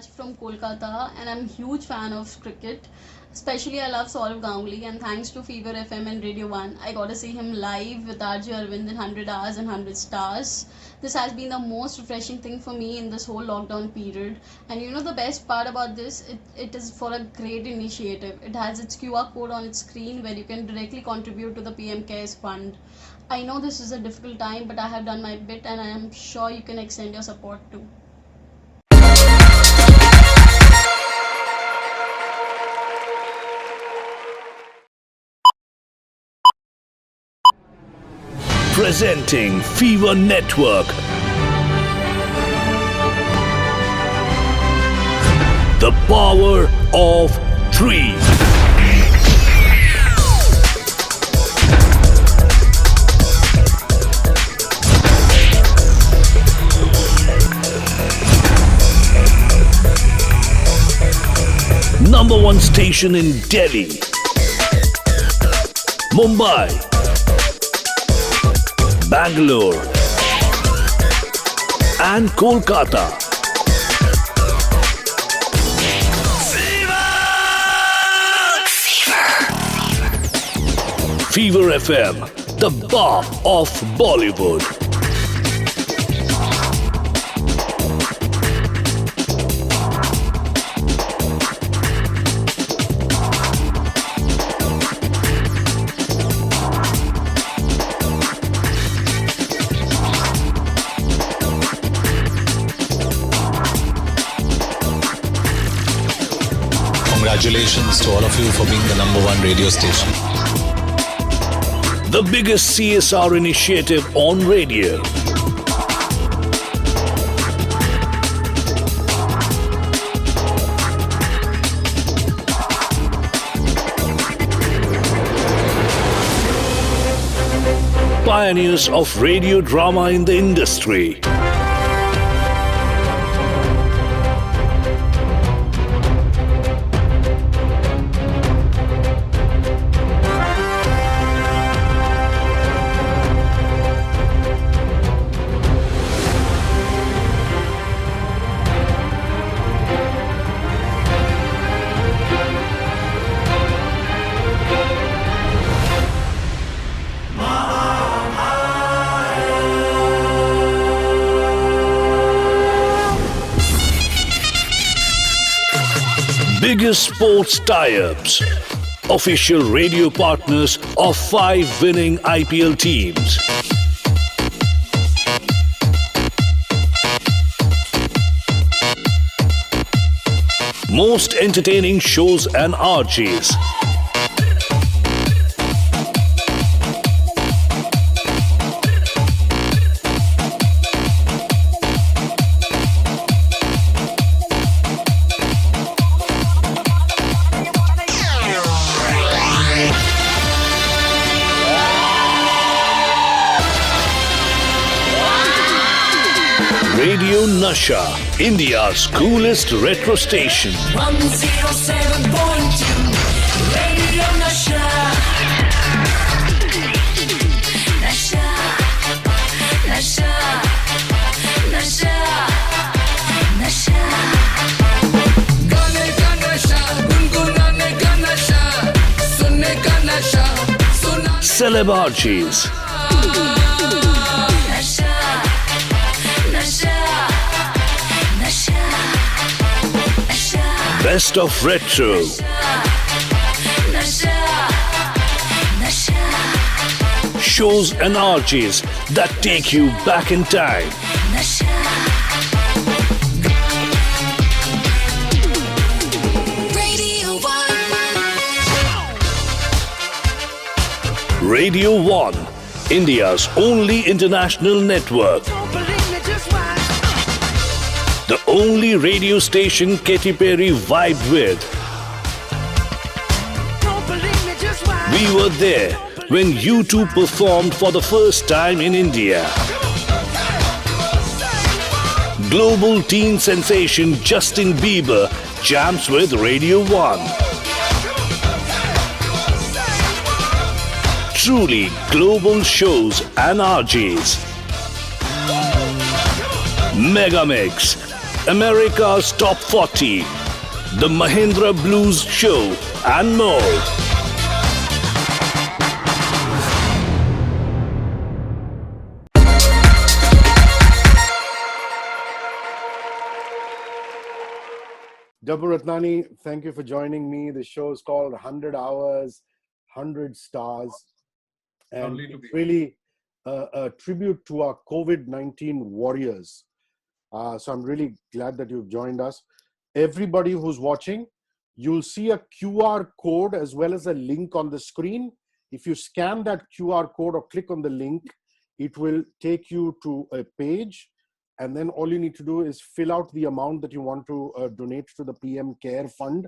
Raj from Kolkata, and I'm a huge fan of cricket. Especially, I love Saurav Ganguly, and thanks to Fever FM and Radio 1, I got to see him live with RJ Arvind in 100 Hours and 100 Stars. This has been the most refreshing thing for me in this whole lockdown period. And you know the best part about this? It is for a great initiative. It has its QR code on its screen where you can directly contribute to the PM Cares Fund. I know this is a difficult time, but I have done my bit and I am sure you can extend your support too. Presenting Fever Network. The power of three. Number one station in Delhi, Mumbai, Bangalore and Kolkata. Fever FM, the bar of Bollywood. Congratulations to all of you for being the number one radio station. The biggest CSR initiative on radio. Pioneers of radio drama in the industry. Biggest sports tie-ups. Official radio partners of 5 winning IPL teams. Most entertaining shows and RJs. Radio Nasha, India's coolest retro station. 107.2 Radio Nasha. Nasha, Nasha, Nasha, Nasha. Gane ka nasha, gungunane ka nasha, sunne ka nasha, Celebrities. Best of retro. Shows and RJs that take you back in time. Radio 1, India's only international network. The only radio station Katy Perry vibed with. We were there when U2 performed for the first time in India. Global teen sensation Justin Bieber jams with Radio 1. Truly global shows and RJs. Mega Mix. America's Top 40, The Mahindra Blues Show, and more. Dabboo Ratnani, thank you for joining me. The show is called 100 Hours, 100 Stars. And it's really a tribute to our COVID-19 warriors. So I'm really glad that you've joined us. Everybody who's watching, you'll see a QR code as well as a link on the screen. If you scan that QR code or click on the link, it will take you to a page. And then all you need to do is fill out the amount that you want to donate to the PM Care Fund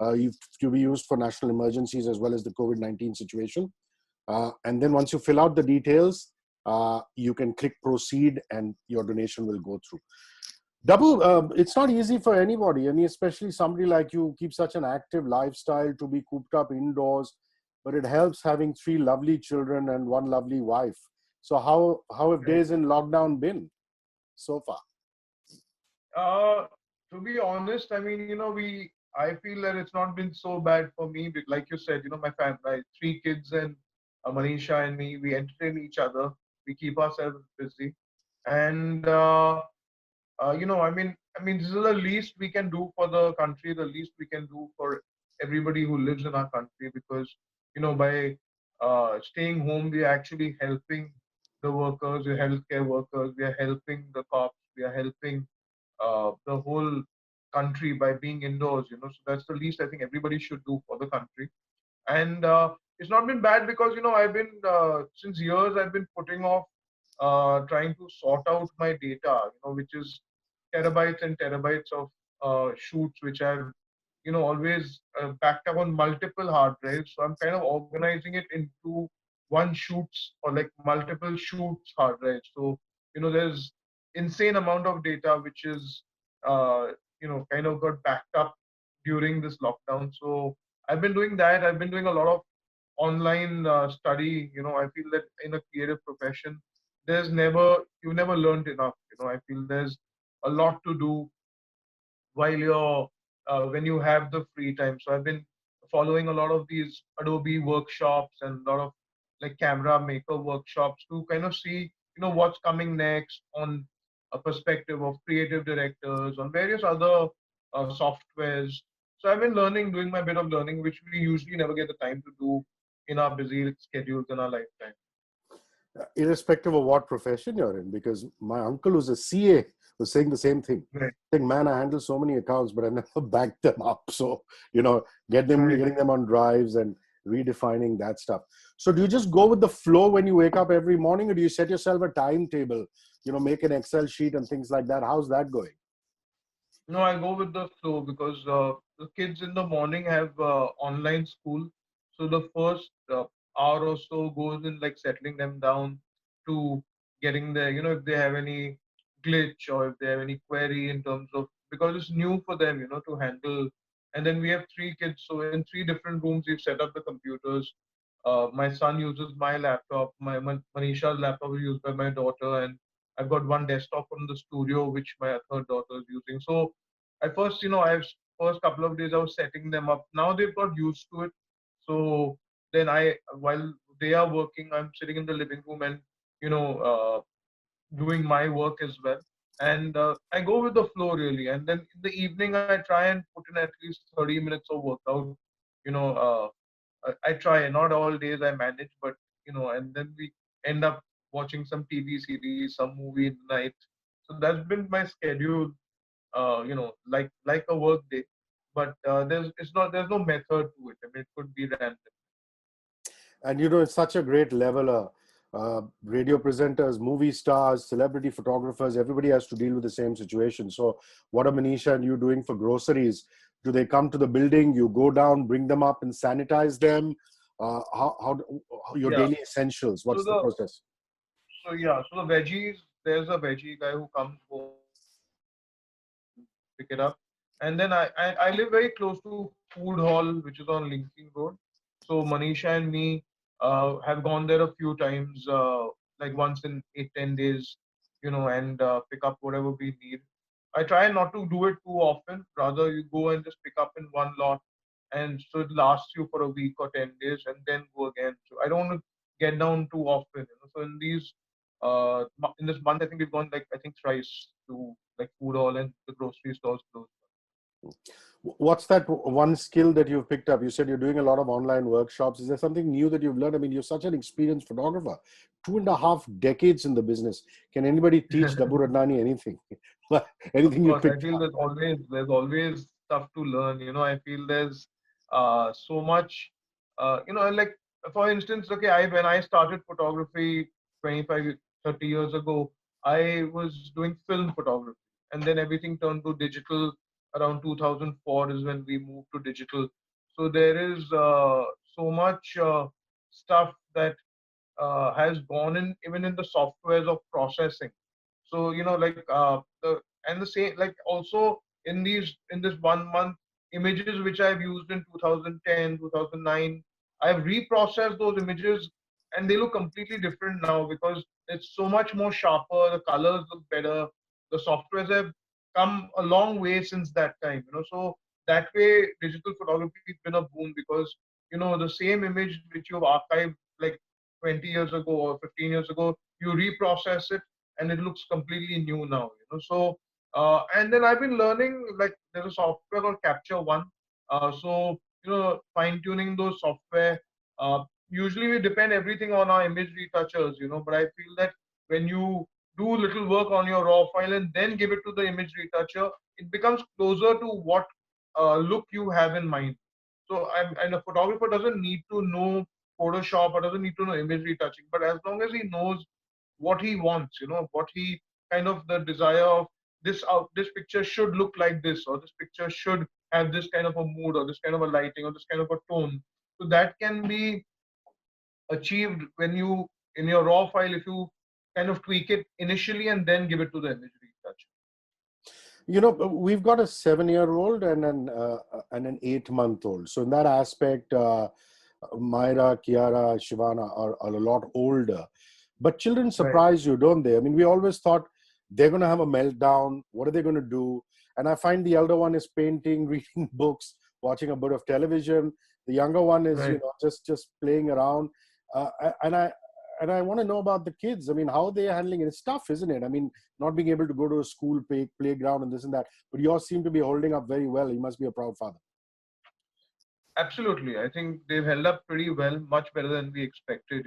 to be used for national emergencies as well as the COVID-19 situation. And then once you fill out the details, you can click proceed and your donation will go through. Dabboo, it's not easy for anybody, and especially somebody like you who keeps such an active lifestyle to be cooped up indoors, but it helps having 3 lovely children and 1 lovely wife. So how have days in lockdown been so far? To be honest, I mean, I feel that it's not been so bad for me. But like you said, my family, my 3 kids and Manisha and me, we entertain each other. We keep ourselves busy, and this is the least we can do for the country. The least we can do for everybody who lives in our country, because by staying home, we are actually helping the workers, the healthcare workers. We are helping the cops. We are helping the whole country by being indoors. So that's the least I think everybody should do for the country. And it's not been bad because I've been since years I've been putting off trying to sort out my data, which is terabytes and terabytes of shoots, which I've always backed up on multiple hard drives. So I'm kind of organizing it into one shoots or like multiple shoots hard drives. So there's insane amount of data which is kind of got backed up during this lockdown. So I've been doing that. I've been doing a lot of online study. I feel that in a creative profession, you've never learned enough. I feel there's a lot to do while you're when you have the free time. So I've been following a lot of these Adobe workshops and a lot of like camera maker workshops to kind of see what's coming next on a perspective of creative directors on various other softwares. So I've been learning, doing my bit of learning, which we usually never get the time to do in our busy schedules in our lifetime. Irrespective of what profession you're in, because my uncle who's a CA was saying the same thing. Right. Saying, man, I handle so many accounts, but I never backed them up. So, getting them on drives and redefining that stuff. So do you just go with the flow when you wake up every morning, or do you set yourself a timetable, make an Excel sheet and things like that? How's that going? No, I go with the flow because the kids in the morning have online school. So the first hour or so goes in like settling them down to getting there. If they have any glitch or if they have any query in terms of, because it's new for them, to handle. And then we have 3 kids. So in 3 different rooms, we've set up the computers. My son uses my laptop. Manisha's laptop is used by my daughter, and I've got one desktop from the studio which my third daughter is using. So at first, first couple of days I was setting them up. Now they've got used to it. So then while they are working, I'm sitting in the living room and doing my work as well. And I go with the flow really. And then in the evening, I try and put in at least 30 minutes of workout. You know, I try. Not all days I manage, but and then we end up watching some TV series, some movie in the night. So that's been my schedule. Like a work day, but there's no method to it. I mean, it could be random. And it's such a great leveler. Radio presenters, movie stars, celebrity photographers, everybody has to deal with the same situation. So what are Manisha and you doing for groceries? Do they come to the building, you go down, bring them up and sanitize them? How your daily essentials, what's the process? So the veggies, there's a veggie guy who comes home, pick it up. And then I live very close to Food Hall, which is on Linking Road. So Manisha and me have gone there a few times, like once in 8-10 days, and pick up whatever we need. I try not to do it too often. Rather, you go and just pick up in one lot, and so it lasts you for a week or 10 days, and then go again. So I don't want to get down too often. So in in this month, I think we've gone like I think thrice to like food hall and the grocery stores closed. What's that one skill that you've picked up? You said you're doing a lot of online workshops. Is there something new that you've learned? I mean, you're such an experienced photographer, 2.5 decades in the business. Can anybody teach Dabboo Ratnani anything? Of Anything you course, I picked feel up? there's always stuff to learn. I feel there's so much. Like for instance, okay, I when I started photography 25, 30 years ago, I was doing film photography, and then everything turned to digital. Around 2004 is when we moved to digital. So there is so much stuff that has gone in even in the softwares of processing. So like the same, like also in this 1 month, images which I've used in 2010, 2009, I've reprocessed those images, and they look completely different now because it's so much more sharper, the colors look better, the softwares have come a long way since that time. So that way digital photography has been a boon, because the same image which you've archived like 20 years ago or 15 years ago, you reprocess it and it looks completely new now. And then I've been learning, like there's a software called Capture One. So fine tuning those software. Usually we depend everything on our image retouchers, but I feel that when you do little work on your raw file and then give it to the image retoucher, it becomes closer to what look you have in mind. So and a photographer doesn't need to know Photoshop or doesn't need to know image retouching, but as long as he knows what he wants, what he kind of the desire of this picture should look like this, or this picture should have this kind of a mood, or this kind of a lighting, or this kind of a tone. So that can be achieved when you in your raw file, if you kind of tweak it initially and then give it to the image retoucher. We've got a 7-year-old and an 8-month-old. So in that aspect, Myra, Kiara, Shivana are a lot older. But children surprise you, don't they? I mean, we always thought they're going to have a meltdown. What are they going to do? And I find the elder one is painting, reading books, watching a bit of television. The younger one is, just playing around. And I want to know about the kids. I mean, how they're handling it. It's tough, isn't it? I mean, not being able to go to a school playground and this and that. But yours seem to be holding up very well. You must be a proud father. Absolutely. I think they've held up pretty well, much better than we expected.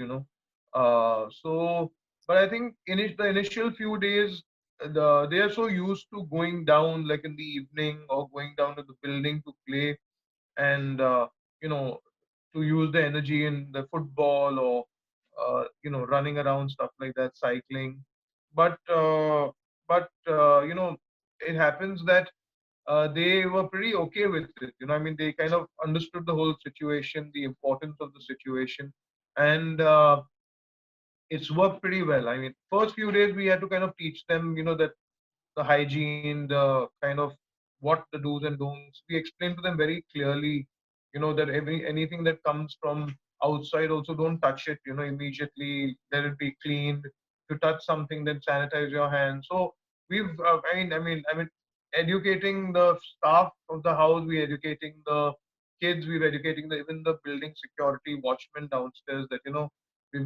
But I think in the initial few days, they are so used to going down like in the evening or going down to the building to play, and you know to use the energy in the football, or running around, stuff like that, cycling. But it happens that they were pretty okay with it. I mean, they kind of understood the whole situation, the importance of the situation, and it's worked pretty well. I mean, first few days we had to kind of teach them, that the hygiene, the kind of what the do's and don'ts. We explain to them very clearly, that anything that comes from outside, also don't touch it, immediately. Let it be cleaned. If you touch something, then sanitize your hands. So we've, I mean, educating the staff of the house, we educating the kids, we're educating even the building security watchmen downstairs, that we've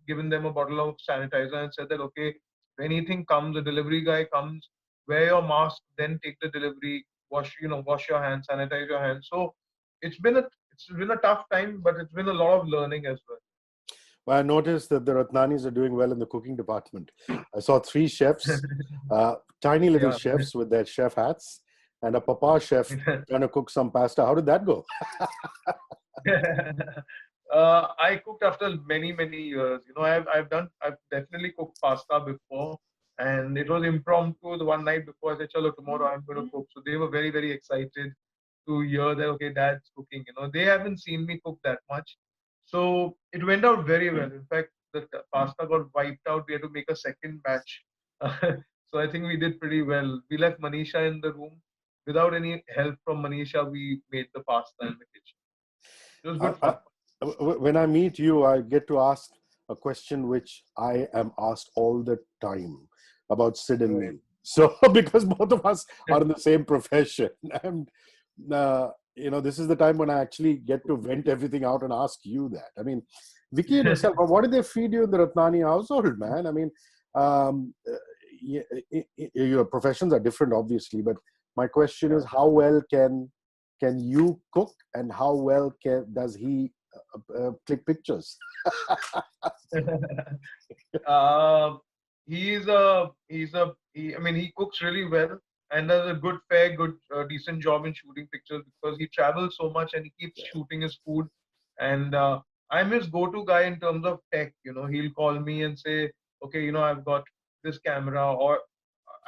given them a bottle of sanitizer and said that, okay, if anything comes, a delivery guy comes, wear your mask, then take the delivery, wash your hands, sanitize your hands. So it's been a tough time, but it's been a lot of learning as well. Well, I noticed that the Ratnanis are doing well in the cooking department. I saw 3 chefs, tiny little Yeah. chefs with their chef hats, and a papa chef trying to cook some pasta. How did that go? I cooked after many, many years. I've definitely cooked pasta before, and it was impromptu. The one night before, I said, "Chalo, tomorrow I'm going to cook." So they were very, very excited to hear that, okay, Dad's cooking. They haven't seen me cook that much, so it went out very well. In fact, the pasta got wiped out. We had to make a second batch. So I think we did pretty well. We left Manisha in the room. Without any help from Manisha, we made the pasta in the kitchen. It was good fun. When I meet you, I get to ask a question which I am asked all the time about Sid and me. So because both of us are in the same profession, and this is the time when I actually get to vent everything out and ask you that. I mean, Vicky and yourself, what did they feed you in the Ratnani household, man? I mean, your professions are different, obviously, but my question is, how well can you cook, and how well does he click pictures? uh, I mean, he cooks really well and does a good, decent job in shooting pictures because he travels so much and he keeps shooting his food. And I'm his go-to guy in terms of tech. He'll call me and say, okay, I've got this camera, or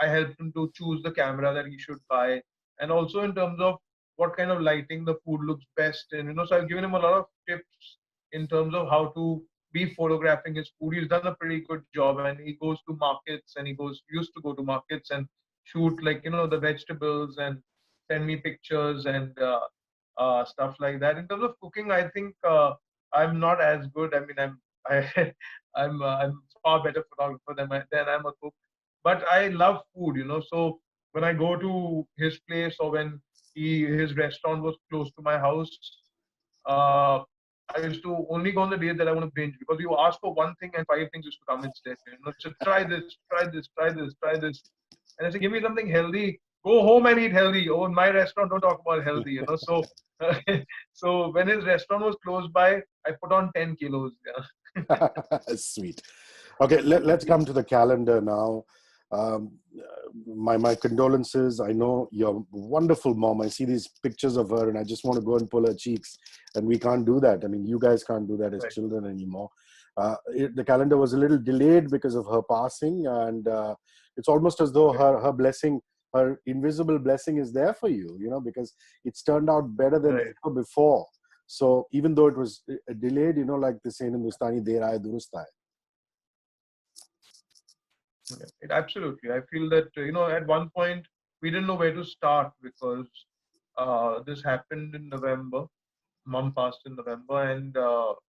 I helped him to choose the camera that he should buy, and also in terms of what kind of lighting the food looks best. And so I've given him a lot of tips in terms of how to be photographing his food. He's done a pretty good job, and he goes to markets, and used to go to markets and shoot, like, the vegetables, and send me pictures and stuff like that. In terms of cooking, I think I'm not as good. I mean, I'm far better photographer than I'm a cook, but I love food. So when I go to his place, or when his restaurant was close to my house, uh, I used to only go on the days that I want to binge, because you ask for one thing and five things used to come instead. So try this, try this, try this, try this, and I say, give me something healthy. Go home and eat healthy. Oh, in my restaurant, don't talk about healthy. So so when his restaurant was close by, I put on 10 kilos. Yeah. Sweet. Okay, let's come to the calendar now. Um, my condolences. I know you're a wonderful mom. I see these pictures of her and I just want to go and pull her cheeks, and we can't do that. I mean, you guys can't do that as Right. children anymore. The calendar was a little delayed because of her passing, and it's almost as though her blessing, her invisible blessing, is there for you, because it's turned out better than Right. ever before. So even though it was delayed, like they say in Hindustani, der aaye durust aaye. Absolutely. I feel that, at one point we didn't know where to start, because this happened in November. Mom passed in November, and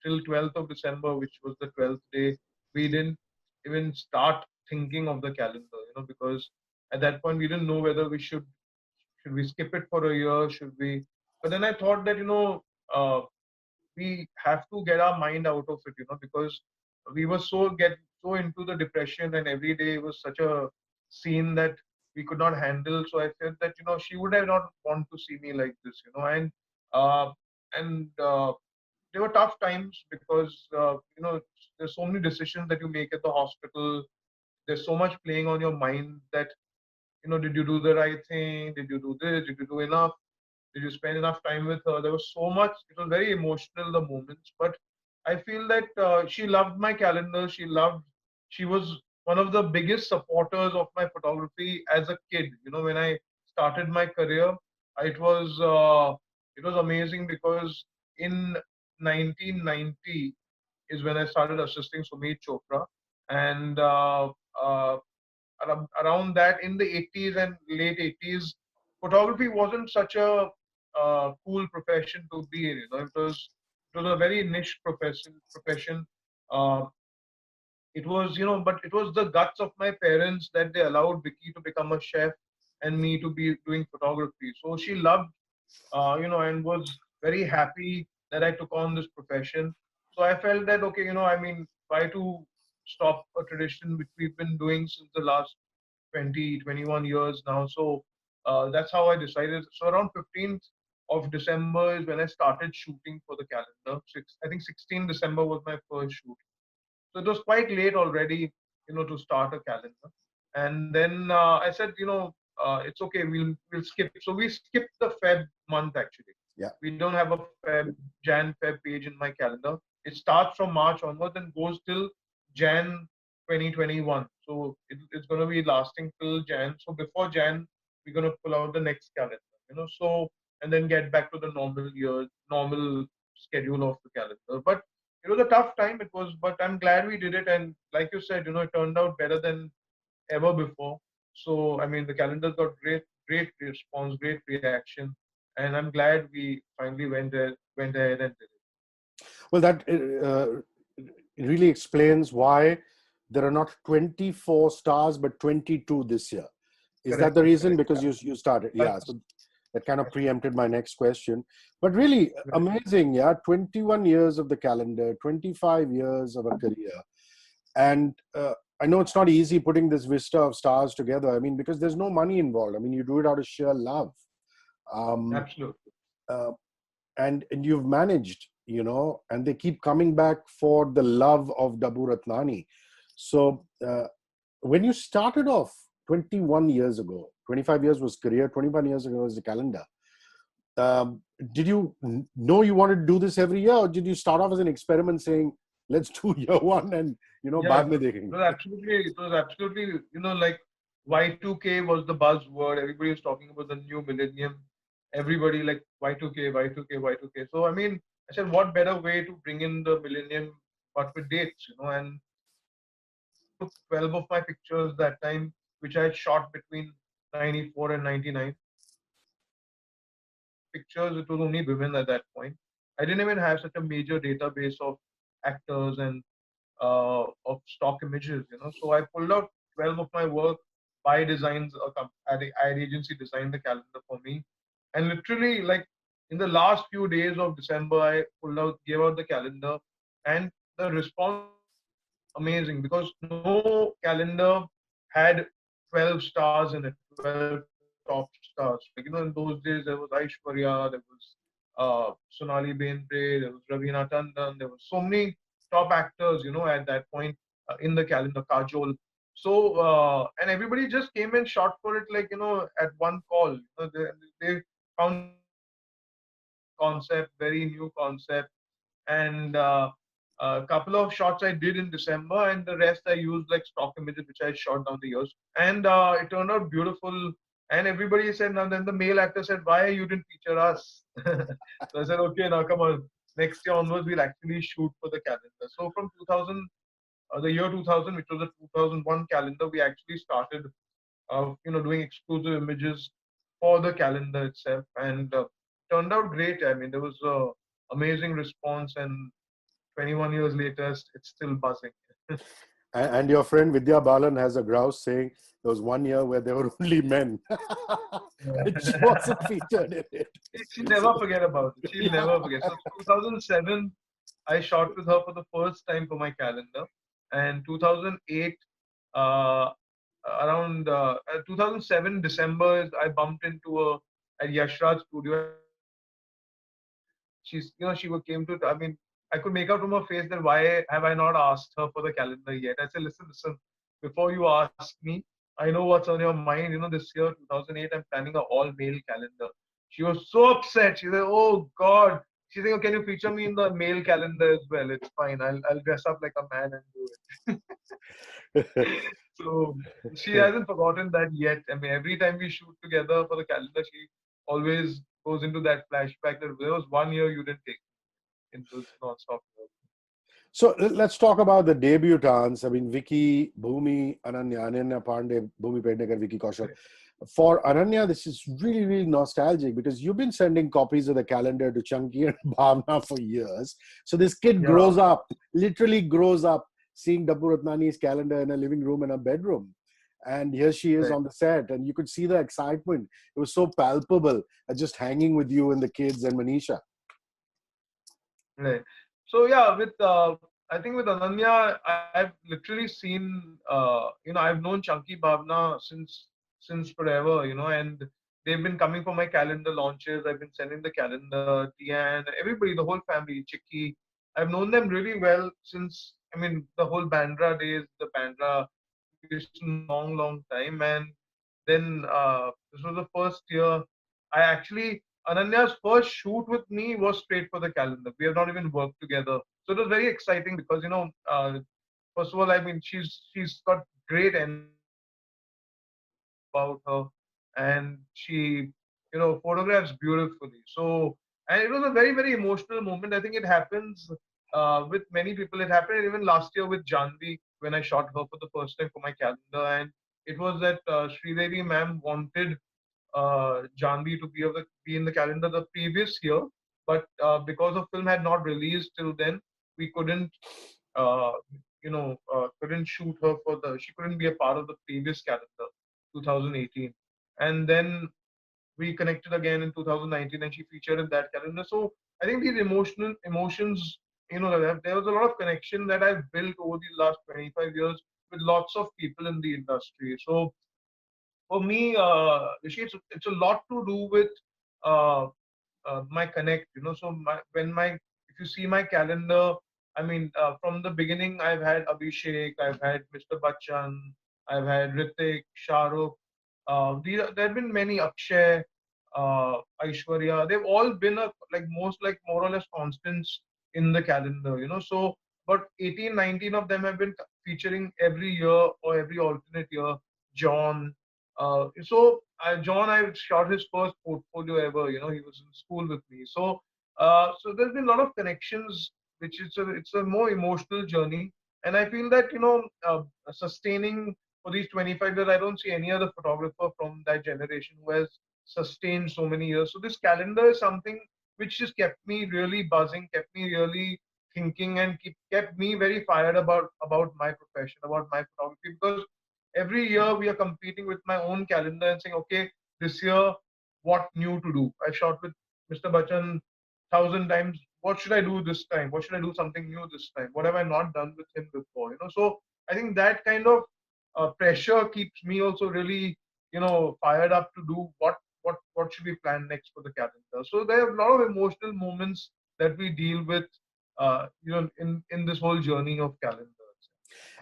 till 12th of December, which was the 12th day, we didn't even start thinking of the calendar, because at that point we didn't know whether should we skip it for a year, should we? But then I thought that, uh, we have to get our mind out of it, because we were so into the depression, and every day was such a scene that we could not handle. So I felt that, she would have not want to see me like this, uh, and there were tough times, because there's so many decisions that you make at the hospital. There's so much playing on your mind that, did you do the right thing? Did you do this? Did you do enough? Did you spend enough time with her? There was so much. It was very emotional, the moments. But I feel that she loved my calendar. She was one of the biggest supporters of my photography as a kid. When I started my career, it was amazing, because in 1990 is when I started assisting Sumit Chopra, and around that, in the 80s and late 80s, photography wasn't such a cool profession to be in. It was a very niche profession. Uh, but it was the guts of my parents that they allowed Vicky to become a chef and me to be doing photography. So she loved, and was very happy that I took on this profession. So I felt that, okay, I mean, try to stop a tradition which we've been doing since the last 20, 21 years now. So that's how I decided. So around 15th of December is when I started shooting for the calendar. I think 16 December was my first shoot. So it was quite late already, to start a calendar. And then I said, it's okay. We'll skip. So we skipped the Feb month actually. Yeah. We don't have a Feb page in my calendar. It starts from March onwards and goes till Jan 2021. So it's going to be lasting till Jan. So before Jan, we're going to pull out the next calendar. So and then get back to the normal schedule of the calendar. But it was a tough time. It was, but I'm glad we did it. And like you said, it turned out better than ever before. So I mean, the calendar got great response, great reaction, and I'm glad we finally went ahead and did it. Well, that really explains why there are not 24 stars but 22 this year. Is that Correct, the reason? correct. Because you started, yeah. That's So that kind of preempted my next question. But really amazing, yeah. 21 years of the calendar, 25 years of a career, and I know it's not easy putting this vista of stars together. I mean, because there's no money involved. I mean, you do it out of sheer love. Um, absolutely. uh, and you've managed, and they keep coming back for the love of Dabboo Ratnani. So when you started off 21 years ago, 25 years was career, 21 years ago was the calendar. Did you know you wanted to do this every year, or did you start off as an experiment saying, let's do year one and, Yeah, baad mein it dekhenge? was absolutely, like Y2K was the buzzword. Everybody was talking about the new millennium. Everybody like Y2K, Y2K, Y2K. So I mean, I said, what better way to bring in the millennium but with dates, and I took 12 of my pictures that time, which I had shot between 94 and 99. Pictures, it was only women at that point. I didn't even have such a major database of actors and of stock images, So I pulled out 12 of my work. By Designs, ad agency designed the calendar for me. And literally, like in the last few days of December, I gave out the calendar, and the response amazing because no calendar had 12 stars in it, 12 top stars. Like, in those days, there was Aishwarya, there was Sonali Bendre, there was Ravina Tandon, there were so many top actors, at that point in the calendar, Kajol. So, and everybody just came and shot for it, like, at one call. They found it concept, very new concept, and a couple of shots I did in December, and the rest I used like stock images which I shot down the years, and it turned out beautiful. And everybody said, now then the male actor said, why you didn't feature us? So I said, okay, now come on, next year onwards we'll actually shoot for the calendar. So from 2000, the year 2000, which was the 2001 calendar, we actually started, doing exclusive images for the calendar itself, and turned out great. I mean, there was a amazing response, and 21 years later, it's still buzzing. And your friend Vidya Balan has a grouse saying there was one year where there were only men. And she wasn't featured in it. She'll So, never forget about it. She'll yeah. never forget. So 2007, I shot with her for the first time for my calendar, and 2008, uh, around 2007 December, I bumped into at Yashraj studio. She came to. I mean, I could make out from her face that why have I not asked her for the calendar yet? I said, listen. Before you ask me, I know what's on your mind. This year, 2008, I'm planning a all-male calendar. She was so upset. She said, "Oh God." She said, "Oh, can you feature me in the male calendar as well? It's fine. I'll dress up like a man and do it." So she hasn't forgotten that yet. I mean, every time we shoot together for the calendar, she always goes into that flashback that there was one year you didn't take me into non-stop. So let's talk about the debutantes. I mean, Vicky, Bhumi, Ananya Pandey, Bhumi Pednekar, Vicky Kaushal. For Ananya, this is really, really nostalgic because you've been sending copies of the calendar to Chunky and Bhavna for years. So this kid Yeah, grows up, literally grows up, seeing Dabboo Ratnani's calendar in a living room in a bedroom. And here she is right, on the set, and you could see the excitement. It was so palpable, just hanging with you and the kids and Manisha. right. So yeah, with I think with Ananya, I've literally seen I've known Chunky Bhavna since forever, and they've been coming for my calendar launches. I've been sending the calendar, Tian, everybody, the whole family, Chicky. I've known them really well since, I mean, the whole Bandra days, the Bandra long, long time. And then this was the first year. I actually, Ananya's first shoot with me was straight for the calendar. We have not even worked together. So it was very exciting because, first of all, I mean, she's got great energy about her, and she, photographs beautifully. So, and it was a very, very emotional moment. I think it happens with many people. It happened even last year with Janvi when I shot her for the first time for my calendar, and it was that Sridevi ma'am wanted Janvi to be in the calendar the previous year, but because the film had not released till then, we uh, couldn't shoot her she couldn't be a part of the previous calendar, 2018, and then we connected again in 2019, and she featured in that calendar. So I think these emotional emotions, there was a lot of connection that I've built over the last 25 years with lots of people in the industry. So for me, Rishi, it's a lot to do with uh, my connect. So if you see my calendar, I mean, from the beginning, I've had Abhishek, I've had Mr. Bachchan, I've had Ritik, Shahrukh. There have been many, Akshay, Aishwarya. They've all been like more or less constants in the calendar. So but 18, 19 of them have been featuring every year or every alternate year. John. John, I shot his first portfolio ever. He was in school with me. So there's been a lot of connections, which is it's a more emotional journey. And I feel that sustaining for these 25 years, I don't see any other photographer from that generation who has sustained so many years. So this calendar is something which just kept me really buzzing, kept me really thinking, and kept me very fired about my profession, about my photography, because every year we are competing with my own calendar and saying, okay, this year what new to do? I shot with Mr. Bachchan 1,000 times. What should I do this time? What should I do something new this time? What have I not done with him before? So I think that kind of pressure keeps me also really fired up to do what should we plan next for the calendar. So there are a lot of emotional moments that we deal with in this whole journey of calendars.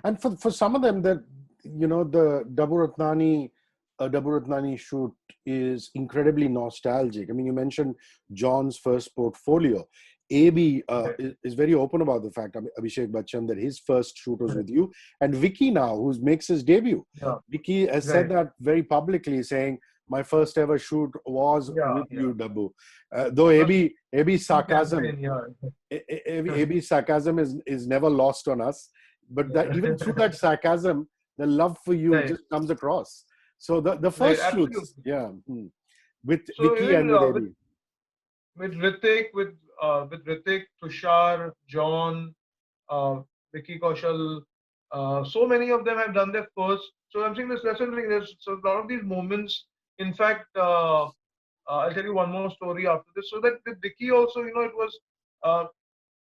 And for some of them, that the Dabboo Ratnani shoot is incredibly nostalgic. I mean, you mentioned John's first portfolio. AB is very open about the fact, Abhishek Bachchan, that his first shoot was with you, and Vicky now, who makes his debut. Yeah. Vicky has said that very publicly, saying, "My first ever shoot was with you, Dabboo." Though AB's sarcasm, AB's sarcasm is never lost on us. But that even through that sarcasm, the love for you just comes across. So the first shoots, with Vicky and with AB. With Ritik, Tushar, John, Vicky Kaushal, so many of them have done their first. So I'm saying this lesson. There's so a lot of these moments. In fact, I'll tell you one more story after this. So that with Vicky also, it was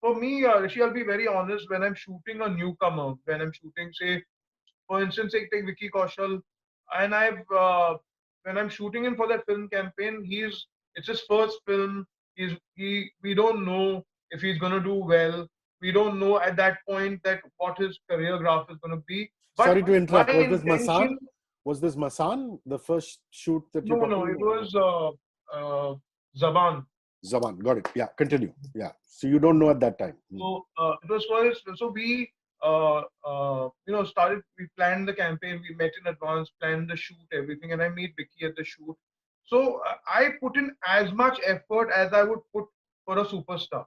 for me, Rishi, I'll be very honest. When I'm shooting a newcomer, when I'm shooting, say, for instance, take Vicky Kaushal, and when I'm shooting him for that film campaign, it's his first film. We don't know if he's gonna do well. We don't know at that point that what his career graph is gonna be. But sorry to interrupt. Was this Masan? Was this Masan, the first shoot that you? No, it was Zaban. Zaban, got it. Yeah, continue. Yeah, so you don't know at that time. So it was first. So we we planned the campaign, we met in advance, planned the shoot, everything, and I meet Vicky at the shoot. So I put in as much effort as I would put for a superstar.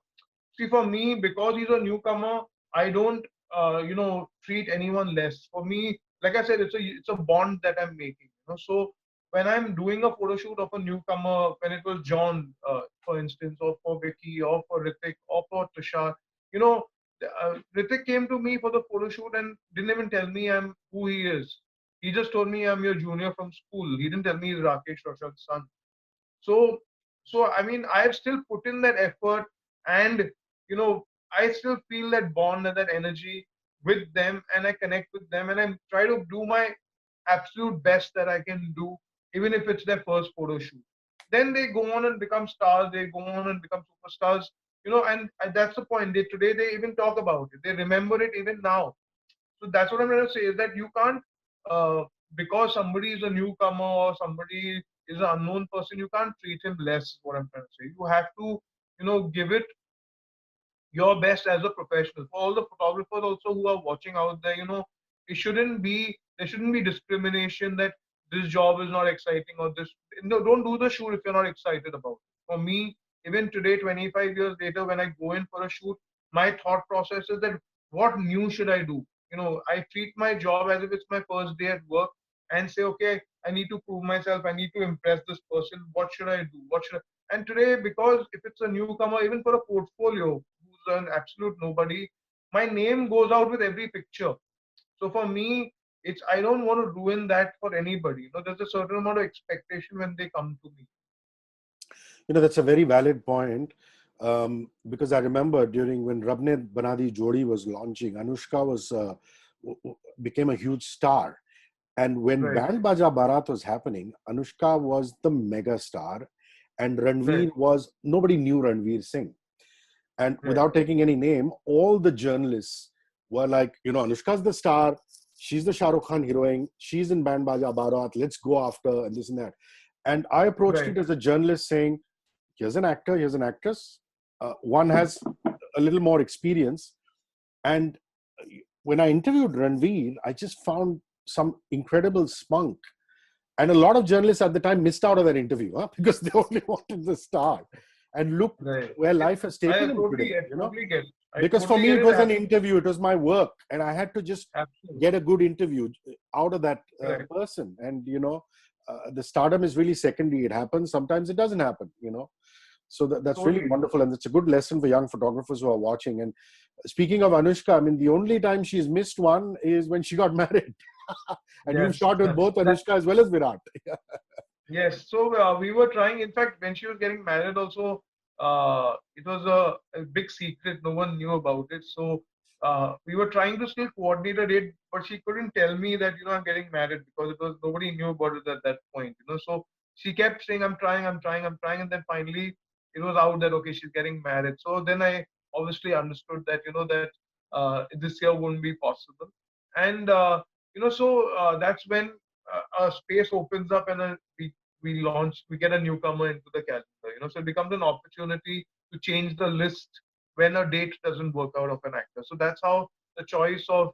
See, for me, because he's a newcomer, I don't, treat anyone less. For me, like I said, it's a bond that I'm making. So when I'm doing a photo shoot of a newcomer, when it was John, for instance, or for Vicky, or for Ritik, or for Tushar, Ritik came to me for the photo shoot and didn't even tell me I'm who he is. He just told me I'm your junior from school. He didn't tell me he's Rakesh Roshan's son. So, I mean, I've still put in that effort, and I still feel that bond and that energy with them, and I connect with them, and I try to do my absolute best that I can do, even if it's their first photo shoot. Then they go on and become stars. They go on and become superstars. And that's the point. Today they even talk about it. They remember it even now. So that's what I'm trying to say, is that you can't, because somebody is a newcomer or somebody is an unknown person, you can't treat him less. Is what I'm trying to say. You have to, give it your best as a professional. For all the photographers also who are watching out there, there shouldn't be discrimination that this job is not exciting or this. No, don't do the shoot if you're not excited about it. For me, even today, 25 years later, when I go in for a shoot, my thought process is that what new should I do? I treat my job as if it's my first day at work and say, okay, I need to prove myself. I need to impress this person. What should I do? And today, because if it's a newcomer, even for a portfolio, who's an absolute nobody, my name goes out with every picture. So for me, I don't want to ruin that for anybody. There's a certain amount of expectation when they come to me. That's a very valid point. Because I remember during when Rab Ne Bana Di Jodi was launching, Anushka became a huge star. And when Right, Band Baja Barat was happening, Anushka was the mega star, and right, nobody knew Ranveer Singh. And right, without taking any name, all the journalists were like, Anushka's the star, she's the Shah Rukh Khan heroine, she's in Band Baja Barat, let's go after, and this and that. And I approached right, it as a journalist saying, here's an actor, here's an actress. One has a little more experience. And when I interviewed Ranveer, I just found some incredible spunk. And a lot of journalists at the time missed out on that interview because they only wanted the star. And look right. where life has taken him today. I totally get it. I Because for totally me, get it it. was an interview. It was my work. And I had to just Absolutely. get a good interview out of that Correct. person. And, the stardom is really secondary. It happens. Sometimes it doesn't happen, So that's really Totally. wonderful. And it's a good lesson for young photographers who are watching. And speaking of Anushka, I mean, the only time she's missed one is when she got married. And you've Yes. shot with both Anushka as well as Virat. Yes. So we were trying. In fact, when she was getting married, also, it was a big secret. No one knew about it. So we were trying to still coordinate a date, but she couldn't tell me that I'm getting married because it was nobody knew about it at that point. So she kept saying, "I'm trying, I'm trying, I'm trying," and then finally it was out that okay, she's getting married. So then I obviously understood that that this year won't be possible, and so that's when a space opens up and we get a newcomer into the calendar. So it becomes an opportunity to change the list when a date doesn't work out of an actor. So that's how the choice of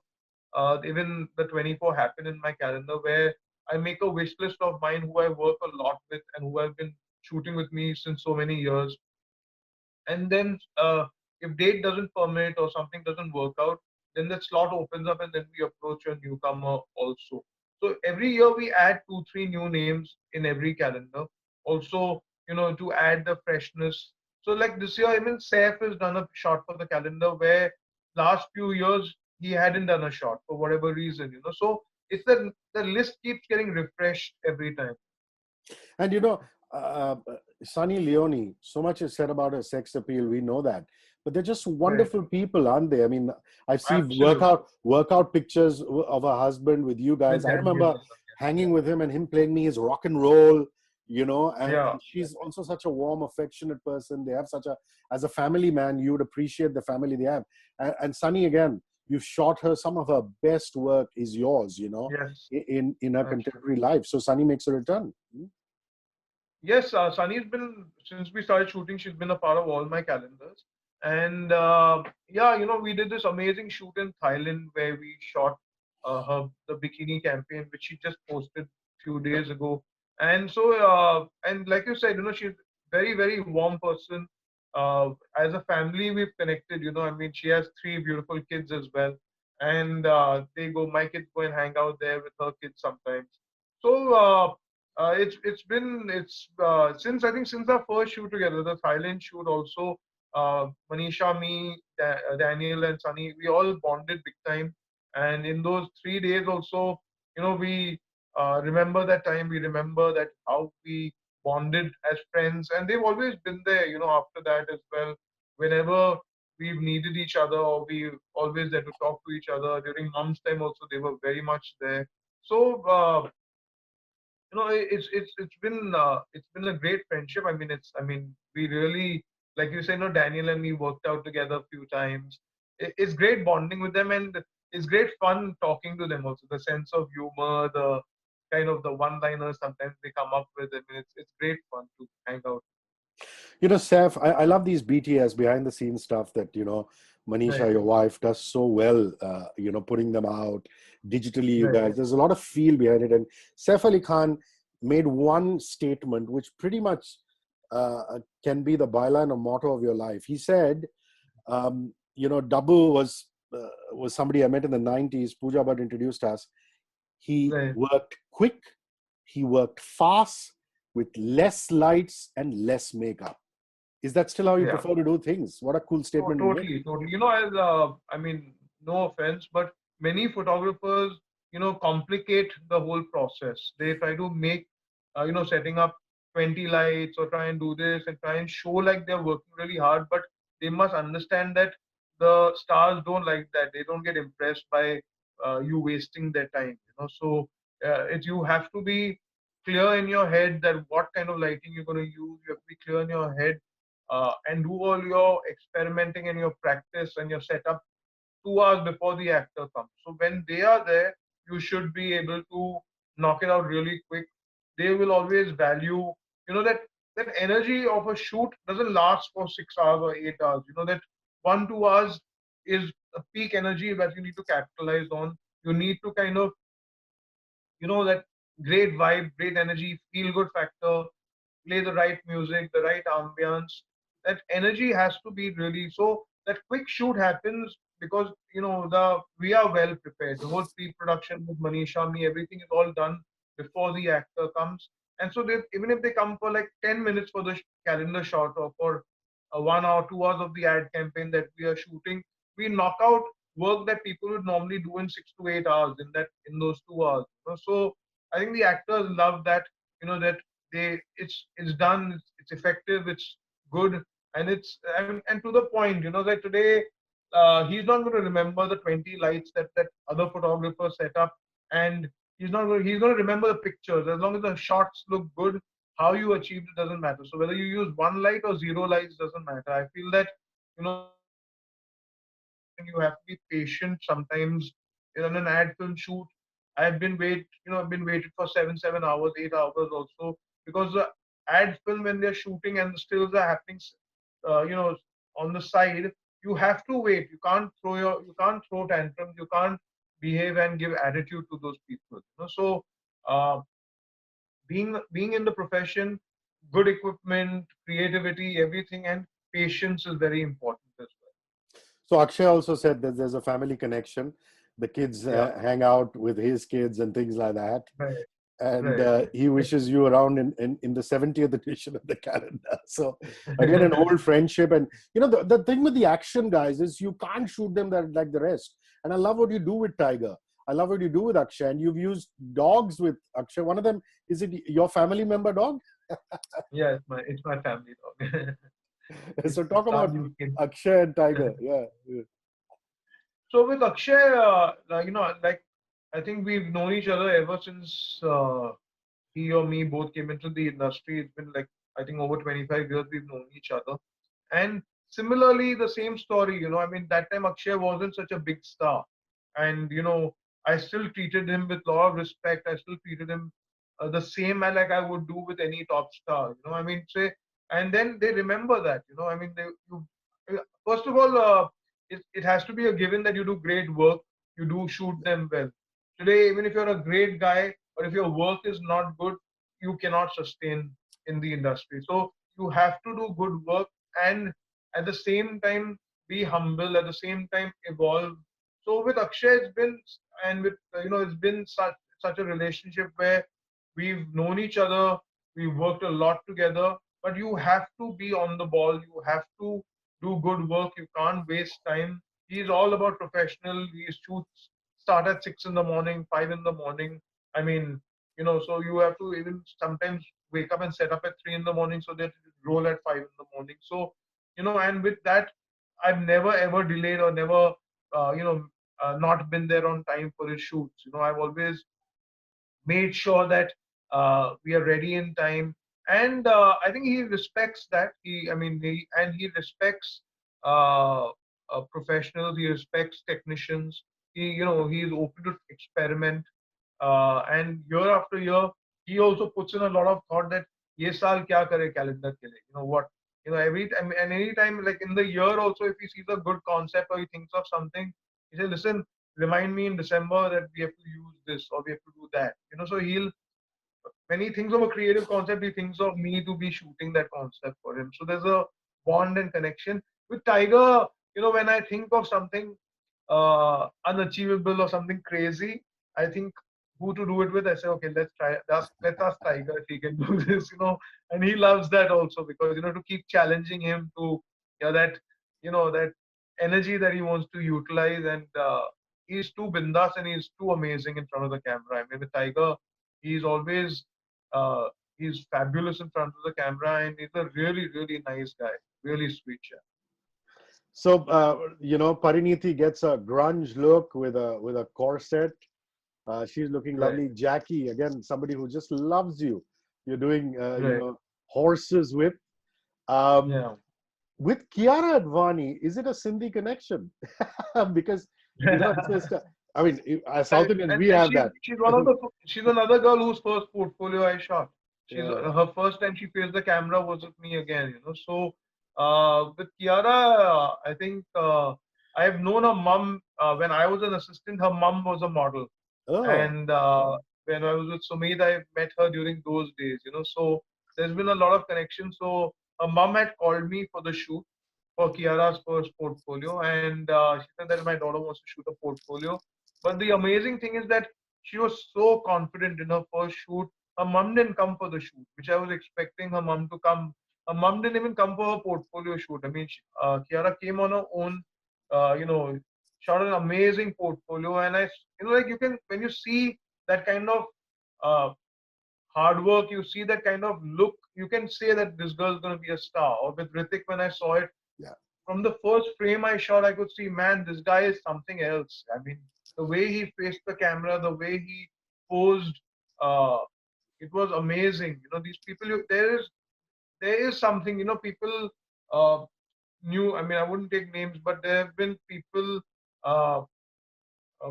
even the 24 happened in my calendar, where I make a wish list of mine who I work a lot with and who have been shooting with me since so many years. And then if date doesn't permit or something doesn't work out, then the slot opens up and then we approach a newcomer also. So every year we add 2 3 new names in every calendar, also to add the freshness. So like this year, I mean, Saif has done a shot for the calendar where last few years he hadn't done a shot for whatever reason. So it's that the list keeps getting refreshed every time. And uh, Sunny Leone, so much is said about her sex appeal. We know that, but they're just Right. wonderful people, aren't they? I mean, I've seen Absolutely. workout pictures of her husband with you guys. With I Daniel. remember hanging with him and him playing me his rock and roll. And Yeah. she's also such a warm, affectionate person. They have as a family man, you would appreciate the family they have. And Sunny, again, you've shot her. Some of her best work is yours. Yes. In her Absolutely. contemporary life. So Sunny makes a return. Yes, Sunny's been, since we started shooting, she's been a part of all my calendars. And yeah, we did this amazing shoot in Thailand where we shot the bikini campaign, which she just posted a few days ago. And so, and like you said, she's very, very warm person. As a family, we've connected. I mean, she has 3 beautiful kids as well, and my kids go and hang out there with her kids sometimes. So it's since I think since our first shoot together, the Thailand shoot also, Manisha, me, Daniel, and Sunny, we all bonded big time. And in those 3 days also, we remember that time. We remember that how we bonded as friends, and they've always been there. After that as well, whenever we've needed each other or we always there to talk to each other during mom's time also, they were very much there. So it's been a great friendship. I mean we really, like you said, Daniel and me worked out together a few times. It's great bonding with them, and it's great fun talking to them also. The sense of humor, the kind of the one-liners sometimes they come up with. I mean, it's great fun to hang out. Seth, I love these BTS behind the scenes stuff that, Manisha, Right, your wife, does so well, putting them out digitally, you right, guys. There's a lot of feel behind it. And Saif Ali Khan made one statement, which pretty much can be the byline or motto of your life. He said, Dabboo was somebody I met in the 90s. Pooja Bhatt introduced us. He right. worked quick, he worked fast, with less lights and less makeup. Is that still how you Yeah. prefer to do things? What a cool Oh, statement you made. totally, totally. As I mean, no offense, but many photographers complicate the whole process. They try to make, setting up 20 lights or try and do this and try and show like they're working really hard. But they must understand that the stars don't like that. They don't get impressed by you wasting their time. So you have to be clear in your head that what kind of lighting you're going to use. You have to be clear in your head and do all your experimenting and your practice and your setup 2 hours before the actor comes. So when they are there, you should be able to knock it out really quick. They will always value, that energy of a shoot doesn't last for 6 hours or 8 hours. 1 2 hours is a peak energy that you need to capitalize on. You need to kind of, that great vibe, great energy, feel good factor, play the right music, the right ambience. That energy has to be really so that quick shoot happens because the we are well prepared. The whole pre-production with Manisha, me, everything is all done before the actor comes. And so even if they come for like 10 minutes for the calendar shot or for 1 hour, 2 hours of the ad campaign that we are shooting, we knock out work that people would normally do in 6 to 8 hours in those 2 hours. So I think the actors love that, that it's done, it's effective, it's good, and and to the point, that today he's not going to remember the 20 lights that other photographers set up, and he's going to remember the pictures. As long as the shots look good, how you achieved it doesn't matter. So whether you use one light or zero lights doesn't matter. I feel that and you have to be patient sometimes in an ad film shoot. I've been waited for 7 hours, 8 hours also, because the ad film when they're shooting and the stills are happening, you know, on the side, you have to wait. You can't throw tantrums. You can't behave and give attitude to those people. So uh, being in the profession, good equipment, creativity, everything, and patience is very important as well. So Akshay also said that there's a family connection. The kids Yeah, hang out with his kids and things like that. right, And right. he wishes you around in the 70th edition of the calendar. So again, an old friendship. And the thing with the action guys is you can't shoot them like the rest. And I love what you do with Tiger. I love what you do with Akshay. And you've used dogs with Akshay. One of them, is it your family member dog? Yeah, it's my family dog. So It's talk about Dabboo kid. Akshay and Tiger. Yeah. Yeah. So with Akshay, like I think we've known each other ever since he or me both came into the industry. It's been like I think over 25 years we've known each other. And similarly, the same story, I mean, that time Akshay wasn't such a big star. And, I still treated him with a lot of respect. I still treated him the same like I would do with any top star. I mean, say, and then they remember that, I mean, first of all, it has to be a given that you do great work, you do shoot them well. Today, even if you're a great guy, or if your work is not good, you cannot sustain in the industry. So you have to do good work and at the same time be humble, at the same time evolve. So with Akshay, it's been and with it's been such a relationship where we've known each other, we've worked a lot together, but you have to be on the ball, you have to do good work, you can't waste time. He's all about professional. He shoots start at 6 in the morning, 5 in the morning. I mean, so you have to even sometimes wake up and set up at 3 in the morning so that you roll at 5 in the morning. So, and with that, I've never ever delayed or never, not been there on time for his shoots. I've always made sure that we are ready in time, and I think he respects that. He respects uh, professionals. He respects technicians. He is open to experiment, and year after year, he also puts in a lot of thought that ये साल क्या करे calendar के लिए. What every time and any time like in the year also, if he sees a good concept or he thinks of something, he says, listen, remind me in December that we have to use this or we have to do that. So when he thinks of a creative concept, he thinks of me to be shooting that concept for him. So there's a bond and connection. With Tiger, when I think of something unachievable or something crazy, I think who to do it with. I say, okay, let's try. Let's ask Tiger if he can do this. And he loves that also because to keep challenging him to that that energy that he wants to utilize and he's too bindas and he's too amazing in front of the camera. I mean, with Tiger, he's always uh, he's fabulous in front of the camera, and he's a really, really nice guy, really sweet chap. So, Pariniti gets a grunge look with a corset. She's looking Right, lovely. Jackie, again, somebody who just loves you. You're doing, right, horses with. Um, yeah. with Kiara Advani, is it a Sindhi connection? Because, it's just, I mean, as South Indians, we And have that. she's another girl whose first portfolio I shot. She's Yeah. her first time she faced the camera was with me again. So with Kiara, I think I've known her mum when I was an assistant. Her mum was a model, Oh, and when I was with Sumit, I met her during those days. So there's been a lot of connection. So her mum had called me for the shoot for Kiara's first portfolio, and she said that my daughter wants to shoot a portfolio. But the amazing thing is that she was so confident in her first shoot. Her mum didn't come for the shoot, which I was expecting her mum to come. Her mum didn't even come for her portfolio shoot. I mean, Kiara came on her own. Shot an amazing portfolio, and like you can when you see that kind of uh, hard work, you see that kind of look, you can say that this girl's going to be a star. Or with Ritik, when I saw it, yeah. from the first frame I shot, I could see, man, this guy is something else. I mean, the way he faced the camera, the way he posed, uh, it was amazing. These people, there is something. People uh, knew. I mean, I wouldn't take names, but there have been people. Uh,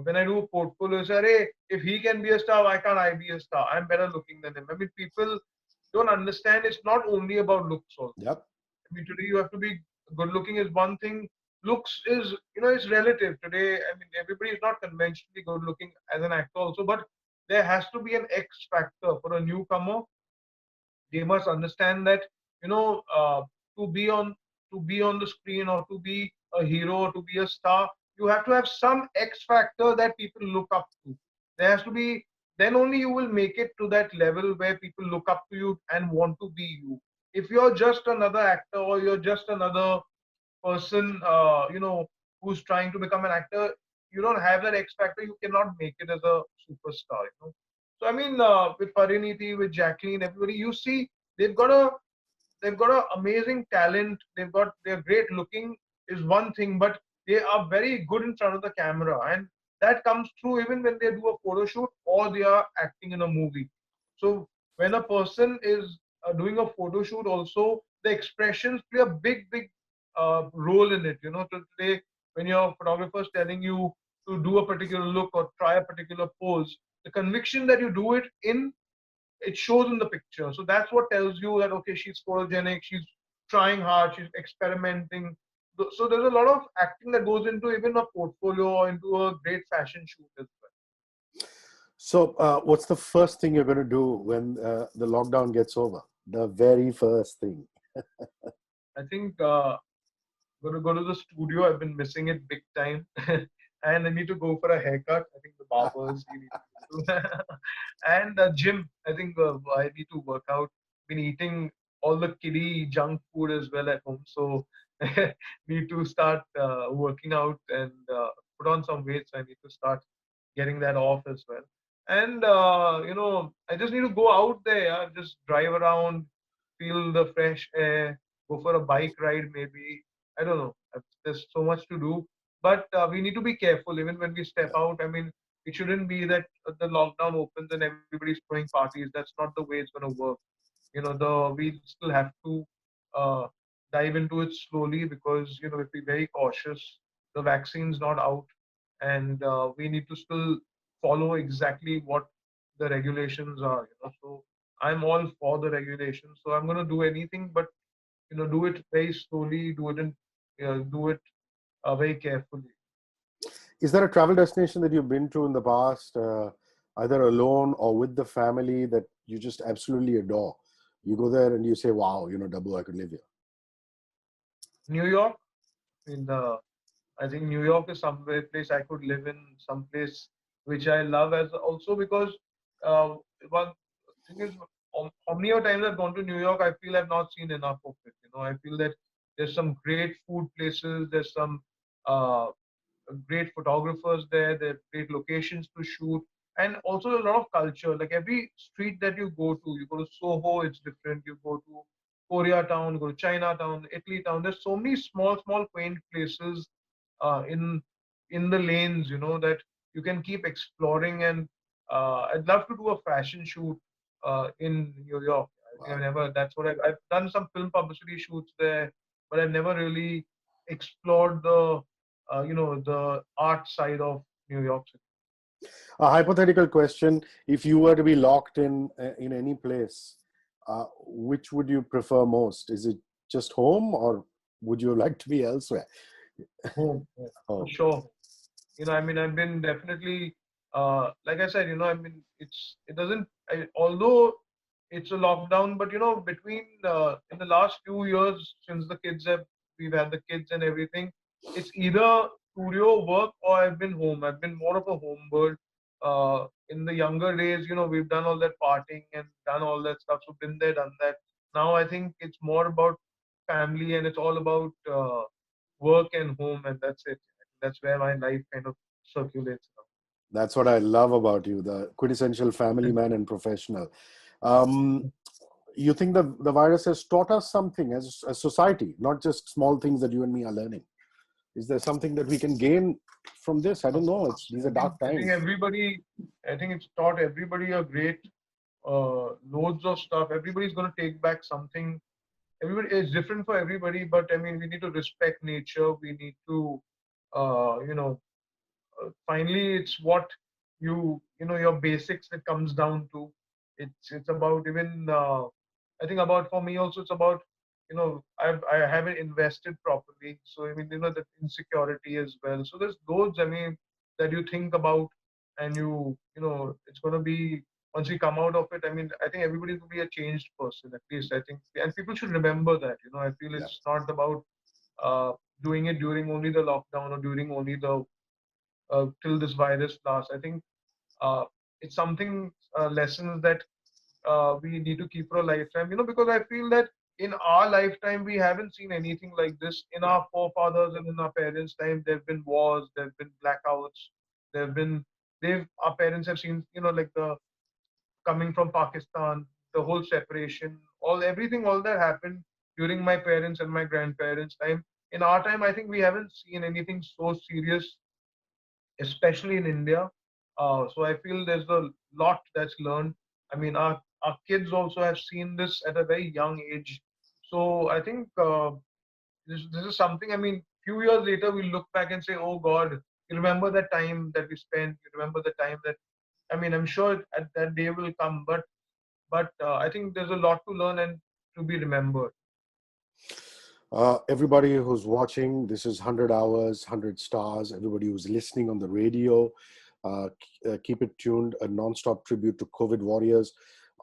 when I do a portfolio, say, "Hey, if he can be a star, why can't I be a star? I'm better looking than him." I mean, people don't understand. It's not only about looks. Also, Yep. I mean, today you have to be good looking is one thing. Looks is, it's relative. Today, I mean, everybody is not conventionally good looking as an actor also, but there has to be an X factor for a newcomer. They must understand that, you know, uh, to be on to be on the screen or to be a hero, to be a star, you have to have some X factor that people look up to. There has to be, then only you will make it to that level where people look up to you and want to be you. If you're just another actor or you're just another person, who's trying to become an actor, you don't have that X factor, you cannot make it as a superstar. So I mean, with Pariniti, with Jacqueline, everybody, you see, they've got a amazing talent. They're great looking is one thing, but they are very good in front of the camera, and that comes through even when they do a photo shoot or they are acting in a movie. So when a person is doing a photo shoot, also the expressions play a big role in it. Today when your photographer is telling you to do a particular look or try a particular pose, the conviction that you do it in, it shows in the picture. So that's what tells you that okay, she's photogenic, she's trying hard, she's experimenting. So there's a lot of acting that goes into even a portfolio or into a great fashion shoot as well. So, what's the first thing you're going to do when the lockdown gets over? The very first thing. I think going to go to the studio. I've been missing it big time, and I need to go for a haircut. I think the barbers you need to do. And gym. I think I need to work out. Been eating all the kiddie junk food as well at home, so need to start working out and put on some weight. So I need to start getting that off as well. And I just need to go out there, just drive around, feel the fresh air, go for a bike ride maybe. I don't know. There's so much to do, but we need to be careful even when we step out. I mean, it shouldn't be that the lockdown opens and everybody's throwing parties. That's not the way it's going to work. We still have to uh, dive into it slowly because if we're very cautious, the vaccine's not out, and we need to still follow exactly what the regulations are. So I'm all for the regulations. So I'm going to do anything, but do it very slowly, do it very carefully. Is there a travel destination that you've been to in the past, either alone or with the family, that you just absolutely adore? You go there and you say, wow, Dabboo, I could live here. New York, in the I think New York is somewhere place I could live in, some place which I love as also because one thing is how many times I've gone to New York, I feel I've not seen enough of it. I feel that there's some great food places, there's some uh, great photographers there. There are great locations to shoot, and also a lot of culture. Like every street that you go to Soho, it's different. You go to Koreatown, you go to Chinatown, Italy town. There's so many small, quaint places in the lanes, that you can keep exploring. And I'd love to do a fashion shoot in New York. I think I've never. That's what I've done some film publicity shoots there, but I've never really explored the art side of New York City. A hypothetical question: if you were to be locked in any place, which would you prefer most? Is it just home, or would you like to be elsewhere? Home, yeah, Oh, for sure. I mean, I've been definitely, like I said, I mean, it doesn't, although it's a lockdown, but between in the last few years since we've had the kids and everything, it's either studio work or I've been home. I've been more of a home bird. In the younger days, we've done all that partying and done all that stuff. So been there, done that. Now I think it's more about family, and it's all about work and home, and that's it. That's where my life kind of circulates now. that's what I love about you, the quintessential family man and professional. Um, you think the virus has taught us something as a society, not just small things that you and me are learning? Is there something that we can gain from this? I don't know. These are dark I think times. I think it's taught everybody a great loads of stuff. Everybody's going to take back something. Everybody is different for everybody, but I mean, we need to respect nature. We need to, uh, you know, finally, it's what your basics it comes down to. It's about even I think about for me also it's about I haven't invested properly, so I mean the insecurity as well. So there's loads, I mean, that you think about, and it's going to be, once we come out of it, I mean, I think everybody will be a changed person, at least I think, and people should remember that. I feel Yeah. it's not about uh, doing it during only the lockdown or during only the till this virus lasts. I think uh, it's something lessons that we need to keep for a lifetime. Because I feel that in our lifetime we haven't seen anything like this. In our forefathers and in our parents' time, there've been wars, there've been blackouts, there've been they've our parents have seen like the coming from Pakistan, the whole separation, all that happened during my parents and my grandparents' time. In our time, I think we haven't seen anything so serious, especially in India. So I feel there's a lot that's learned. I mean, our kids also have seen this at a very young age. So I think this is something. I mean, few years later we look back and say, "Oh God, you remember that time that we spent? You remember the time that?" I mean, I'm sure that day will come, but I think there's a lot to learn and to be remembered. Everybody who's watching, this is 100 hours, 100 stars. Everybody who's listening on the radio, keep it tuned. A non-stop tribute to COVID warriors.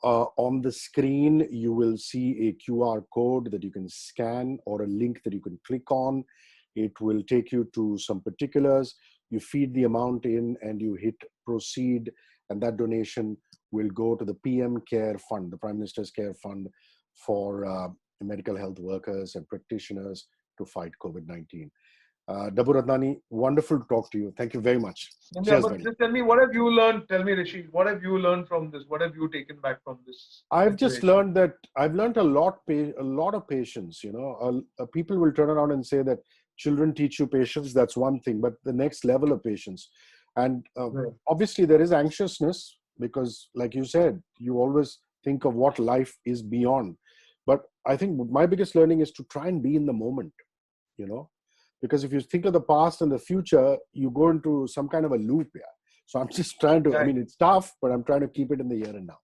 On the screen, you will see a QR code that you can scan or a link that you can click on. It will take you to some particulars. You feed the amount in and you hit proceed, and that donation will go to the PM Care Fund, the Prime Minister's Care Fund for medical health workers and practitioners to fight COVID-19. Dabboo Ratnani, wonderful to talk to you. Thank you very much. Yeah, Cheers, but buddy. just tell me, what have you learned? Tell me, Rishi, what have you learned from this? What have you taken back from this I've just situation? learned that I've learned a lot of patience. People will turn around and say that children teach you patience. That's one thing, but the next level of patience, and Right. obviously there is anxiousness because, like you said, you always think of what life is beyond. But I think my biggest learning is to try and be in the moment. You know, because if you think of the past and the future, you go into some kind of a loop here. So I'm just trying to. I mean, Exactly. it's tough, but I'm trying to keep it in the here and now.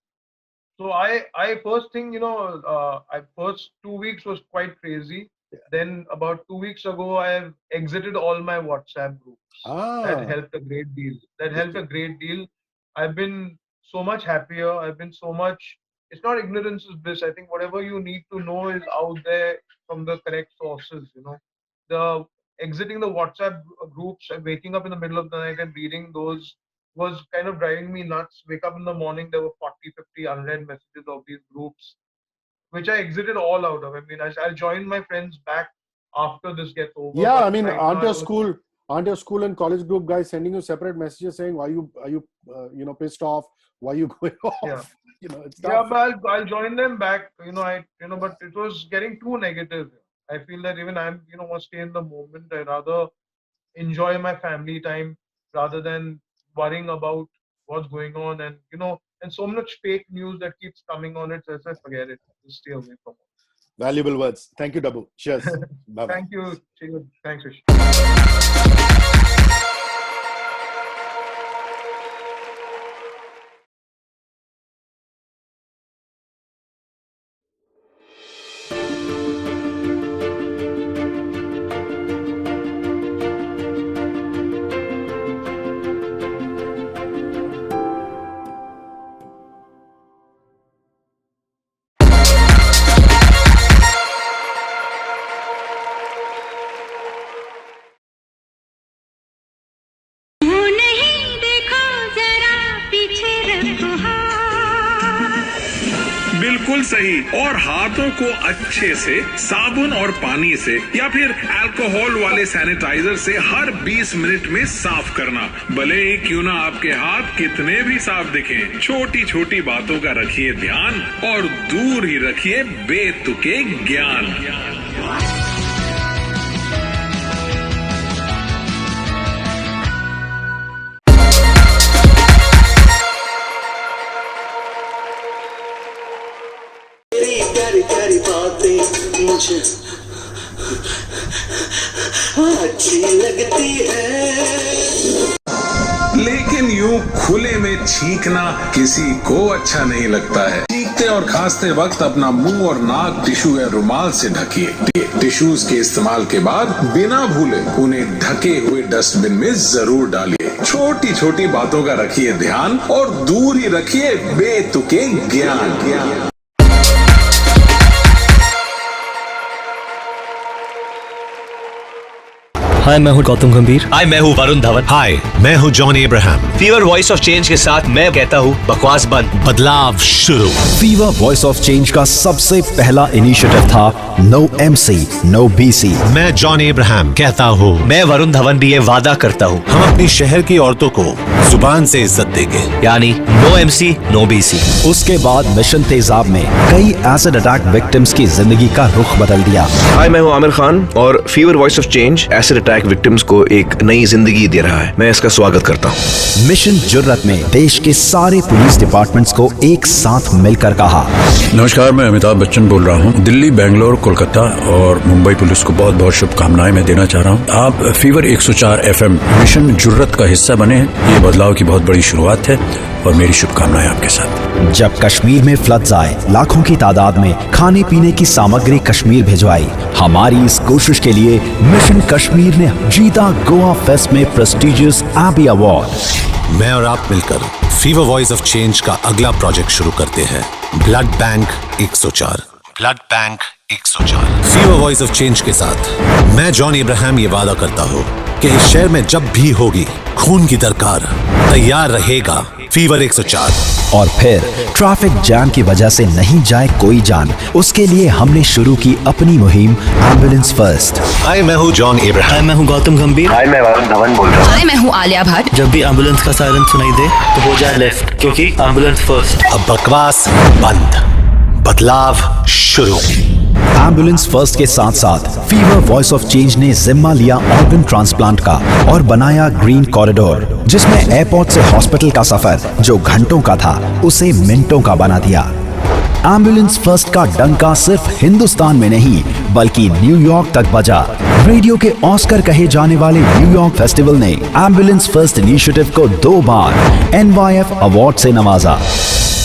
So I first thing, I first 2 weeks was quite crazy. Then about 2 weeks ago, I have exited all my WhatsApp groups. That Ah, helped a great deal. That that's helped a good. great deal. I've been so much happier. I've been so much. It's not ignorance is bliss. I think whatever you need to know is out there from the correct sources. The exiting the WhatsApp groups and waking up in the middle of the night and reading those was kind of driving me nuts. Wake up in the morning, there were 40, 50 unread messages of these groups, which I exited all out of. I mean, I'll join my friends back after this gets over, Yeah, I but mean, right now, I was, aren't your school and college group guys sending you separate messages saying are you pissed off? Why are you going off? Yeah. It's Yeah, tough. but I'll join them back. But it was getting too negative. I feel that even I'm, want to stay in the moment. I rather enjoy my family time rather than worrying about what's going on, and and so much fake news that keeps coming on it. So I said, forget it. Just stay away from it. Valuable words. Thank you, Dabboo. Cheers. Bye-bye. Thank you. Thanks, Hrishi. बिल्कुल सही। और हाथों को अच्छे से साबुन और पानी से या फिर अल्कोहल वाले सैनिटाइजर से हर 20 मिनट में साफ करना। भले ही क्यों ना आपके हाथ कितने भी साफ दिखें, छोटी छोटी बातों का रखिए ध्यान और दूर ही रखिए बेतुके ज्ञान। प्यारी प्यारी बातें मुझे अच्छी लगती है, लेकिन यूं खुले में छींकना किसी को अच्छा नहीं लगता है। छींकते और खांसते वक्त अपना मुंह और नाक टिश्यू या रुमाल से ढकिए। टिश्यूज के इस्तेमाल के बाद बिना भूले उन्हें ढके हुए डस्टबिन में जरूर डालिए। छोटी छोटी बातों का रखिए ध्यान और दूर ही रखिए बेतुके ज्ञान। हाय, मैं हूँ गौतम गंभीर। हाय, मैं हूँ वरुण धवन। हाय, मैं हूँ Johnny Ibrahim. Fever voice of change के साथ मैं कहता हूँ बकवास बंद, बदलाव शुरू। फीवर वॉइस ऑफ चेंज का सबसे पहला इनिशिएटिव था नो MC, नो BC। मैं जॉनी इब्राहिम कहता हूँ, मैं वरुण धवन भी ये वादा करता हूँ, हम अपनी शहर की औरतों को जुबान से इज्जत देंगे, यानी नो MC, नो BC। उसके बाद मिशन तेजाब में कई एसिड अटैक विक्टिम्स की जिंदगी का रुख बदल दिया। हाय, मैं हूँ आमिर खान और fever voice of change acid attack victims को एक नई जिंदगी दे रहा है। मैं इसका स्वागत करता हूँ। मिशन जुर्रत में देश के सारे पुलिस डिपार्टमेंट्स को एक साथ मिलकर कहा। नमस्कार, मैं अमिताभ बच्चन बोल रहा हूँ। दिल्ली, बेंगलोर, कोलकाता और मुंबई पुलिस को बहुत बहुत शुभकामनाएं मैं देना चाह रहा हूँ। आप फीवर 104 FM मिशन जुर्रत का हिस्सा बने। ये बदलाव की बहुत बड़ी शुरुआत है और मेरी शुभकामनाएं आपके साथ। जब कश्मीर में फ्लड्स आए, लाखों की तादाद में खाने पीने की सामग्री कश्मीर भिजवाई। हमारी इस कोशिश के लिए मिशन कश्मीर ने जीता गोवा फेस्ट में प्रेस्टिजियस एबी अवार्ड। मैं और आप मिलकर फीवर वॉइस ऑफ चेंज का अगला प्रोजेक्ट शुरू करते हैं, blood bank 104। Blood bank 104। Fever voice of change के साथ मैं जॉनी इब्राहिम ये वादा करता हूँ कि इस शहर में जब भी होगी खून की दरकार, तैयार रहेगा फीवर 104। और फिर ट्रैफिक जैम की वजह से नहीं जाए कोई जान, उसके लिए हमने शुरू की अपनी मुहिम एम्बुलेंस फर्स्ट। हाय, मैं हूँ जॉन इब्राहिम। हाय, मैं हूँ गौतम गंभीर। हाय, मैं वरुण धवन बोल रहा हूँ। हाय, मैं हूँ आलिया भट्ट। जब भी एम्बुलेंस का सायरन सुनाई दे तो हो जाए लेफ्ट, क्योंकि एम्बुलेंस फर्स्ट। अब बकवास बंद, बदलाव शुरू। एम्बुलेंस फर्स्ट के साथ साथ फीवर वॉइस ऑफ चेंज ने जिम्मा लिया ऑर्गन ट्रांसप्लांट का और बनाया ग्रीन कॉरिडोर, जिसमें एयरपोर्ट से हॉस्पिटल का सफर जो घंटों का था उसे मिनटों का बना दिया। एम्बुलेंस फर्स्ट का डंका सिर्फ हिंदुस्तान में नहीं बल्कि न्यूयॉर्क तक बजा। रेडियो के ऑस्कर कहे जाने वाले न्यूयॉर्क फेस्टिवल ने एम्बुलेंस फर्स्ट इनिशिएटिव को 2 बार NYF अवार्ड से नवाजा।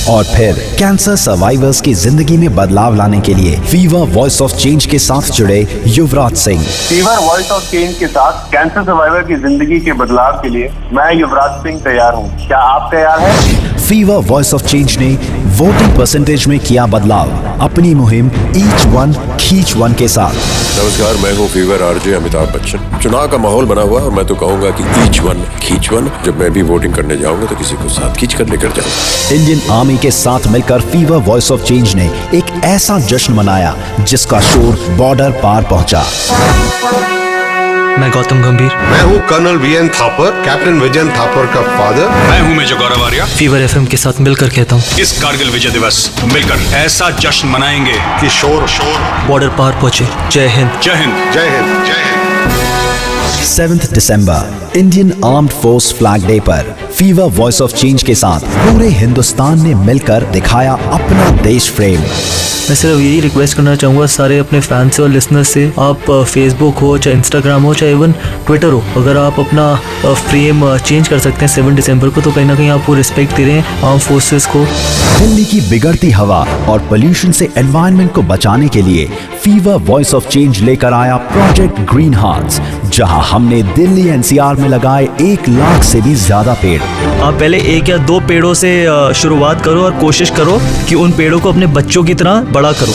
और फिर कैंसर सर्वाइवर्स की जिंदगी में बदलाव लाने के लिए फीवर वॉइस ऑफ चेंज के साथ जुड़े Yuvraj Singh. Fever voice of change के साथ कैंसर सर्वाइवर की जिंदगी के बदलाव के लिए मैं युवराज सिंह तैयार हूँ। क्या आप तैयार हैं? फीवर वॉइस ऑफ चेंज ने वोटिंग परसेंटेज में किया बदलाव, अपनी मुहिम ईच वन खींच वन के साथ। नमस्कार, मैं हूँ फीवर RJ अमिताभ बच्चन। चुनाव का माहौल बना हुआ और मैं तो कहूँगा कि ईच वन खींच वन। जब मैं भी वोटिंग करने जाऊंगा तो किसी को साथ खींच कर लेकर जाऊंगा। इंडियन आर्मी के साथ मिलकर फीवर वॉइस ऑफ चेंज ने एक ऐसा जश्न मनाया जिसका शोर बॉर्डर पार पहुंचा। मैं गौतम गंभीर। मैं हूँ colonel VN Thapar, captain Vijayan Thapar का फादर। मैं हूँ major Gaurav Arya. Fever FM के साथ मिलकर कहता हूँ, इस कारगिल विजय दिवस मिलकर ऐसा जश्न मनाएंगे कि शोर बॉर्डर पार पहुंचे। जय हिंद। जय हिंद। जय हिंद। जय हिंद। 7 दिसंबर Indian armed force flag day पर फीवर वॉइस ऑफ चेंज के साथ पूरे हिंदुस्तान ने मिलकर दिखाया अपना देश प्रेम। मैं सिर्फ यही रिक्वेस्ट करना चाहूँगा सारे अपने फैंस और लिसनर्स से, आप फेसबुक हो चाहे इंस्टाग्राम हो चाहे इवन ट्विटर हो, अगर आप अपना फ्रेम चेंज कर सकते हैं 7 दिसंबर को, तो कहीं ना कहीं आप वो रिस्पेक्ट दे रहे हैं आर्म फोर्सेस को। दिल्ली की बिगड़ती हवा और पोल्यूशन से एनवायरनमेंट को बचाने के लिए फीवर वॉइस ऑफ चेंज लेकर आया प्रोजेक्ट ग्रीन हार्ट्स, जहां हमने दिल्ली एनसीआर में लगाए 1 लाख से भी ज्यादा पेड़। आप पहले 1 या 2 पेड़ों से शुरुआत करो और कोशिश करो कि उन पेड़ों को अपने बच्चों की तरह बड़ा करो।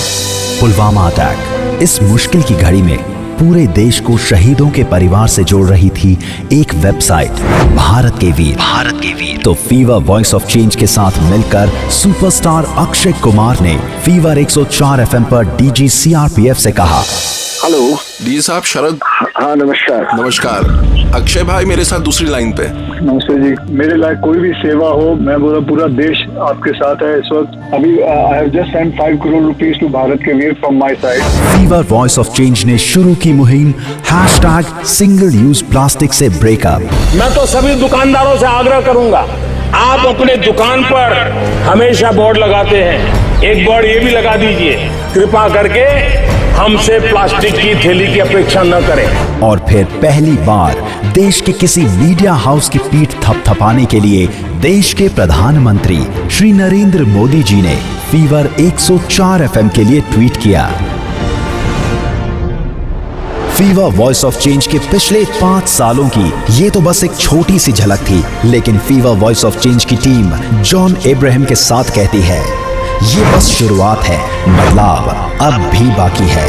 पुलवामा अटैक, इस मुश्किल की घड़ी में पूरे देश को शहीदों के परिवार से जोड़ रही थी एक वेबसाइट, भारत के वीर। तो फीवर वॉइस ऑफ चेंज के साथ मिलकर सुपरस्टार अक्षय कुमार ने फीवर 104 एफएम पर डीजी सीआरपीएफ से कहा, हेलो डी साहब, शरद। हाँ नमस्कार। नमस्कार। अक्षय भाई मेरे साथ दूसरी लाइन पे। नमस्ते जी। मेरे लायक कोई भी सेवा हो, मैं बोला पूरा देश आपके साथ है इस वक्त। अभी I have just send 5 crore rupees to Bharat के वीर from my side. Fever voice of change ने शुरू की मुहिम #सिंगल यूज प्लास्टिक से ब्रेकअप। मैं तो सभी दुकानदारों से आग्रह करूंगा, आप अपने दुकान पर हमेशा बोर्ड लगाते हैं, एक बोर्ड ये भी लगा दीजिए, कृपा करके हमसे प्लास्टिक की थैली की अपेक्षा न करें। और फिर पहली बार देश के किसी मीडिया हाउस की पीठ थपथपाने के लिए देश के प्रधानमंत्री श्री नरेंद्र मोदी जी ने फीवर 104 एफएम के लिए ट्वीट किया। फीवर वॉइस ऑफ चेंज के पिछले 5 सालों की ये तो बस एक छोटी सी झलक थी, लेकिन फीवर वॉइस ऑफ चेंज की टीम जॉन एब्राहम के साथ कहती है, ये बस शुरुआत है, बदलाव अब भी बाकी है।